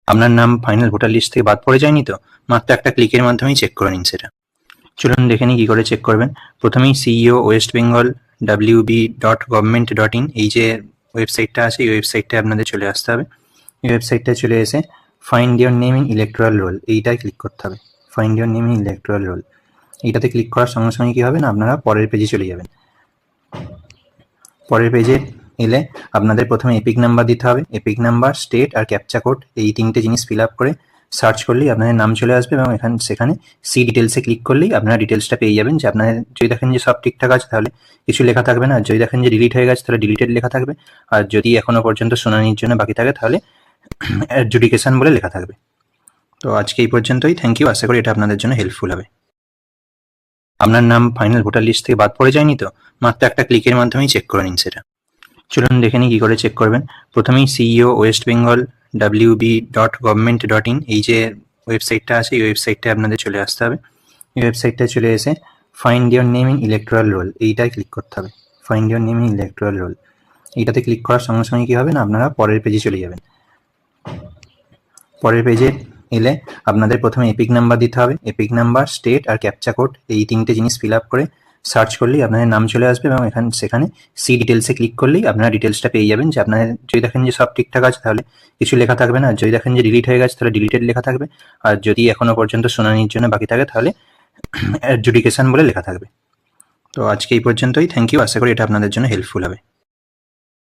আপনার নাম final voter list থেকে বাদ পড়ে যায়নি তো? মাত্র একটা ক্লিকের মাধ্যমেই চেক করে নিন সেটা। চলুন দেখে নিই কী করে চেক করবেন। প্রথমেই সিইও ওয়েস্ট বেঙ্গল wb.government.in এই যে ওয়েবসাইটটা আছে, এই ওয়েবসাইটটায় আপনাদের চলে আসতে হবে। এই ওয়েবসাইটটায় চলে এসে find your name in electoral roll এইটায় ক্লিক করতে হবে। Find your name in electoral roll এইটাতে ক্লিক করার সঙ্গে সঙ্গে কী হবে না, আপনারা পরের পেজে চলে যাবেন। পরের পেজে এলে আপনাদের প্রথমে এপিক নাম্বার দিতে হবে। এপিক নাম্বার, স্টেট আর ক্যাপচা কোড, এই তিনটে জিনিস ফিল আপ করে সার্চ করলেই আপনাদের নাম চলে আসবে এবং সেখানে সি ডিটেলসে ক্লিক করলেই আপনারা ডিটেলসটা পেয়ে যাবেন। যে আপনাদের যদি দেখেন যে সব ঠিকঠাক আছে তাহলে কিছু লেখা থাকবে না, আর যদি দেখেন যে ডিলিট হয়ে গেছে তাহলে ডিলিটেড লেখা থাকবে, আর যদি এখনো পর্যন্ত শুনানির জন্য বাকি থাকে তাহলে অ্যাডজুডিকেশন বলে লেখা থাকবে। তো আজকে এই পর্যন্তই। Thank you. আশা করি এটা আপনাদের জন্য হেল্পফুল হবে। আপনার নাম ফাইনাল ভোটার লিস্ট থেকে বাদ পড়ে যায়নি তো? মাত্র একটা ক্লিকের মাধ্যমেই চেক করে নিন সেটা। চলুন দেখে নিই কী করে চেক করবেন। প্রথমেই সিইও ওয়েস্ট বেঙ্গল wb.government.in এই যে ওয়েবসাইটটা আছে, এই ওয়েবসাইটটায় আপনাদের চলে আসতে হবে। এই ওয়েবসাইটটায় চলে এসে find your name in electoral roll এইটায় ক্লিক করতে হবে। Find your name in electoral roll এইটাতে ক্লিক করার সঙ্গে সঙ্গে কী হবে না, আপনারা পরের পেজে চলে যাবেন। পরের পেজে এলে আপনাদের প্রথমে এপিক নাম্বার দিতে হবে। এপিক নাম্বার, স্টেট আর ক্যাপচা কোড, এই তিনটে জিনিস ফিল আপ করে সার্চ করলেই আপনাদের নাম চলে আসবে এবং সেখানে সি ডিটেলসে ক্লিক করলেই আপনারা ডিটেলসটা পেয়ে যাবেন। যে আপনাদের যদি দেখেন যে সব ঠিকঠাক আছে তাহলে কিছু লেখা থাকবে না, আর যদি দেখেন যে ডিলিট হয়ে গেছে তাহলে ডিলিটেড লেখা থাকবে, আর যদি এখনো পর্যন্ত শুনানির জন্য বাকি থাকে তাহলে অ্যাডজুডিকেশন বলে লেখা থাকবে। তো আজকে এই পর্যন্তই। Thank you. আশা করি এটা আপনাদের জন্য হেল্পফুল হবে।